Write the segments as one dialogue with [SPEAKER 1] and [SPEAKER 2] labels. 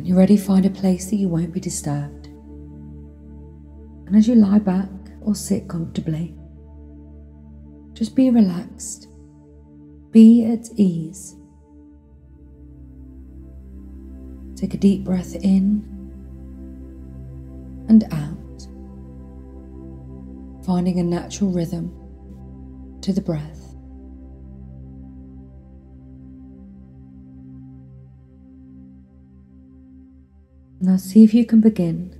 [SPEAKER 1] When you're ready, find a place that you won't be disturbed. And as you lie back or sit comfortably, just be relaxed, be at ease. Take a deep breath in and out, finding a natural rhythm to the breath. Now see if you can begin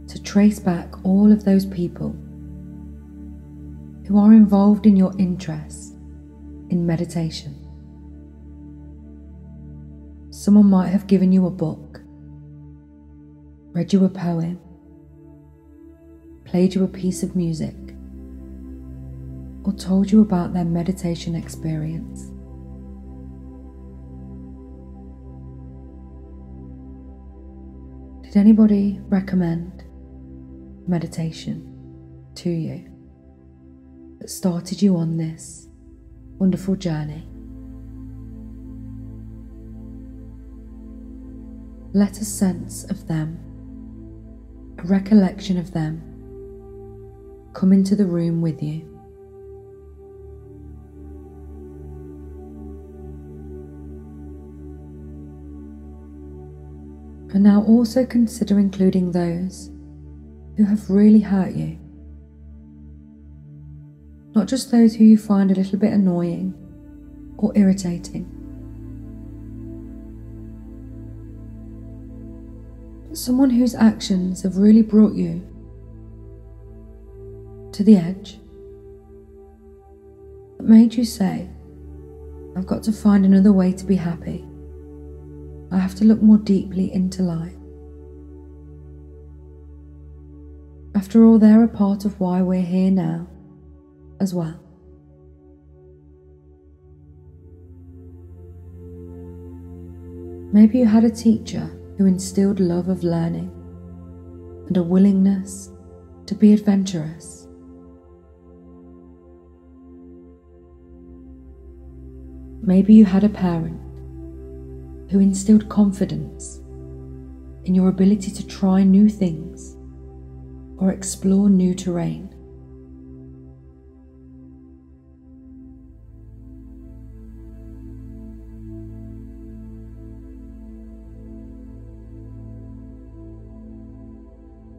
[SPEAKER 1] to trace back all of those people who are involved in your interest in meditation. Someone might have given you a book, read you a poem, played you a piece of music, or told you about their meditation experience. Did anybody recommend meditation to you that started you on this wonderful journey? Let a sense of them, a recollection of them, come into the room with you. And now also consider including those who have really hurt you. Not just those who you find a little bit annoying or irritating, but someone whose actions have really brought you to the edge, that made you say, I've got to find another way to be happy. I have to look more deeply into life. After all, they're a part of why we're here now as well. Maybe you had a teacher who instilled love of learning and a willingness to be adventurous. Maybe you had a parent who instilled confidence in your ability to try new things or explore new terrain.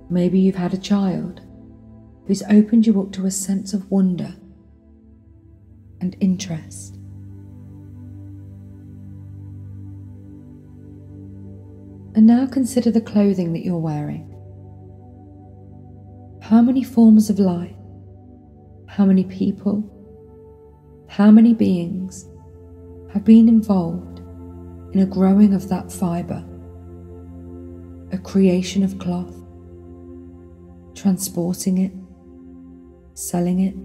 [SPEAKER 1] Maybe you've had a child who's opened you up to a sense of wonder and interest. And now consider the clothing that you're wearing. How many forms of life, how many people, how many beings have been involved in a growing of that fibre, a creation of cloth, transporting it, selling it.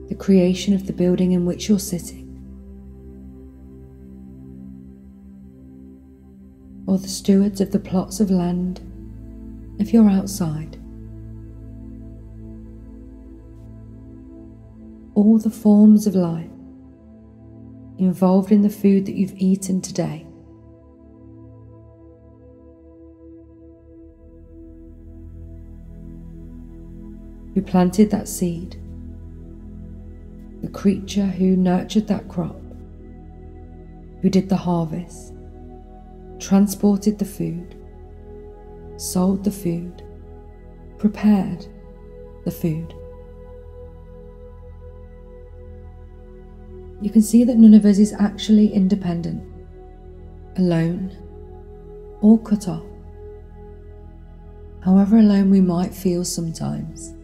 [SPEAKER 1] The creation of the building in which you're sitting, or the stewards of the plots of land if you're outside. All the forms of life involved in the food that you've eaten today. Who planted that seed? The creature who nurtured that crop, who did the harvest, transported the food, sold the food, prepared the food. You can see that none of us is actually independent, alone, or cut off, however alone we might feel sometimes.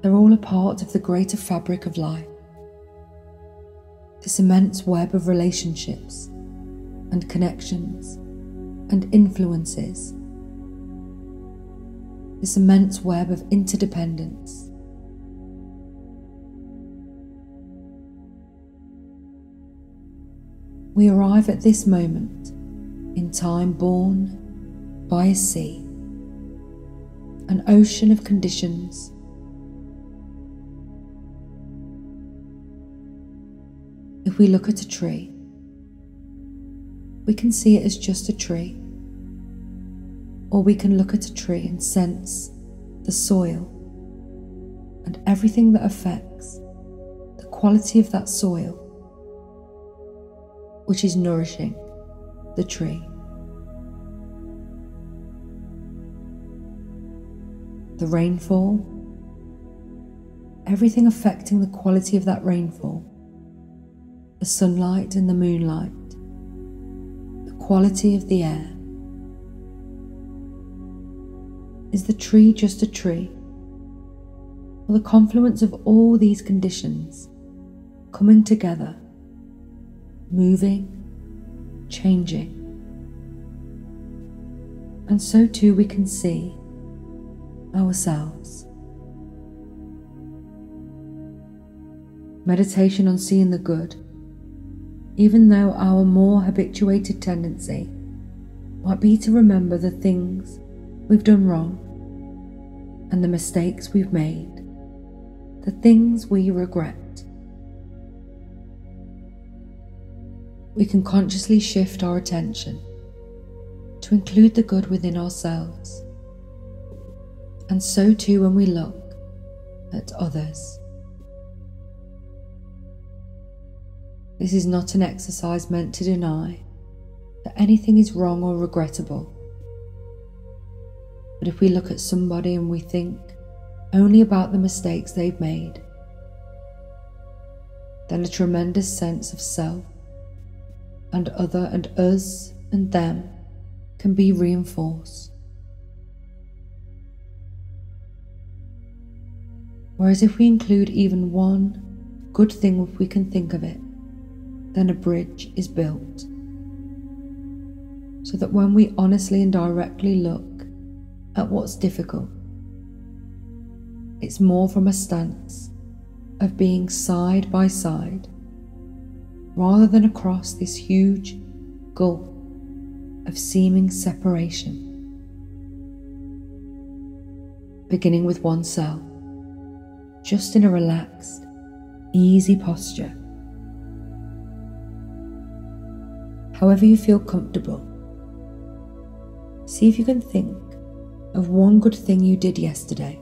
[SPEAKER 1] They're all a part of the greater fabric of life, this immense web of relationships and connections and influences, this immense web of interdependence. We arrive at this moment in time born by a sea, an ocean of conditions If we look at a tree, we can see it as just a tree, or we can look at a tree and sense the soil and everything that affects the quality of that soil, which is nourishing the tree. The rainfall, everything affecting the quality of that rainfall, the sunlight and the moonlight, the quality of the air. Is the tree just a tree, or the confluence of all these conditions coming together, moving, changing? And so too we can see ourselves. Meditation on seeing the good, even though our more habituated tendency might be to remember the things we've done wrong and the mistakes we've made, the things we regret. We can consciously shift our attention to include the good within ourselves, and so too when we look at others. This is not an exercise meant to deny that anything is wrong or regrettable. But if we look at somebody and we think only about the mistakes they've made, then a tremendous sense of self and other and us and them can be reinforced. Whereas if we include even one good thing, if we can think of it, then a bridge is built, so that when we honestly and directly look at what's difficult, it's more from a stance of being side by side, rather than across this huge gulf of seeming separation. Beginning with oneself, just in a relaxed, easy posture. However you feel comfortable, see if you can think of one good thing you did yesterday.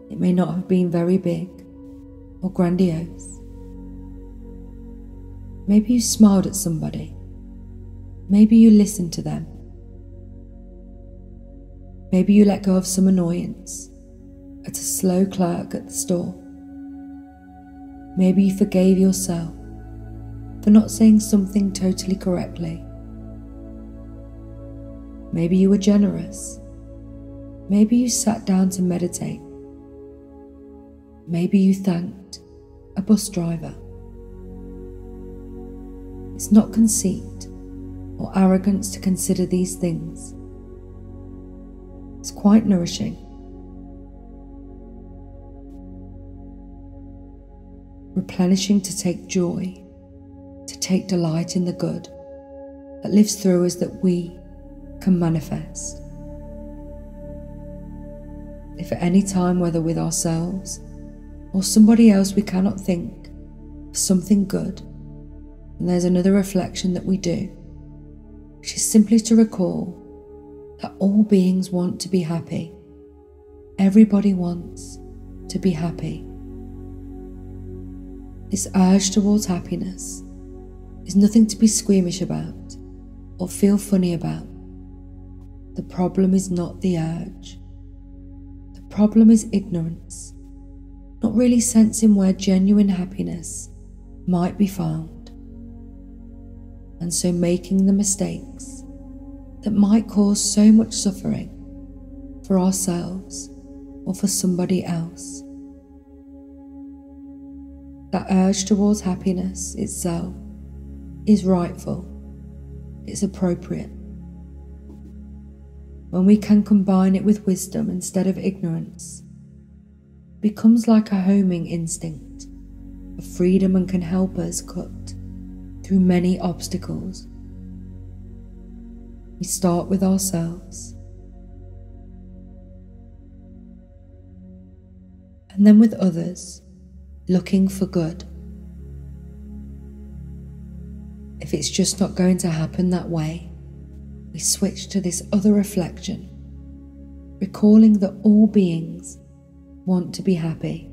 [SPEAKER 1] It may not have been very big or grandiose. Maybe you smiled at somebody. Maybe you listened to them. Maybe you let go of some annoyance at a slow clerk at the store. Maybe you forgave yourself for not saying something totally correctly. Maybe you were generous. Maybe you sat down to meditate. Maybe you thanked a bus driver. It's not conceit or arrogance to consider these things. It's quite nourishing. Replenishing to take joy, to take delight in the good that lives through us that we can manifest. If at any time, whether with ourselves or somebody else, we cannot think of something good, then there's another reflection that we do, which is simply to recall that all beings want to be happy. Everybody wants to be happy. This urge towards happiness is nothing to be squeamish about or feel funny about. The problem is not the urge. The problem is ignorance, not really sensing where genuine happiness might be found, and so making the mistakes that might cause so much suffering for ourselves or for somebody else. That urge towards happiness itself is rightful, it's appropriate. When we can combine it with wisdom instead of ignorance, it becomes like a homing instinct of freedom and can help us cut through many obstacles. We start with ourselves, and then with others, looking for good. if it's just not going to happen that way, we switch to this other reflection, recalling that all beings want to be happy.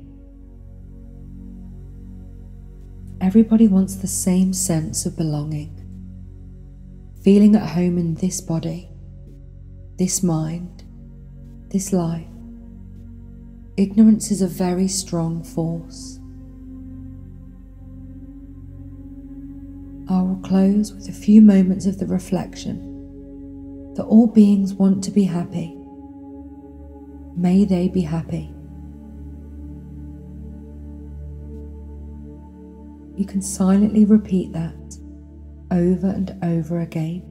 [SPEAKER 1] Everybody wants the same sense of belonging, feeling at home in this body, this mind, this life. Ignorance is a very strong force. I will close with a few moments of the reflection that all beings want to be happy. May they be happy. You can silently repeat that over and over again.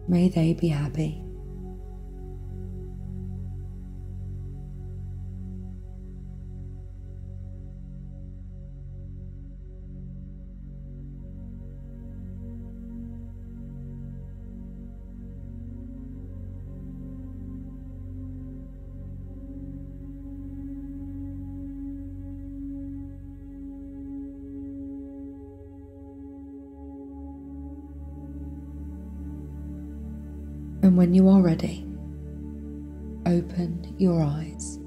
[SPEAKER 1] May they be happy. And when you are ready, open your eyes.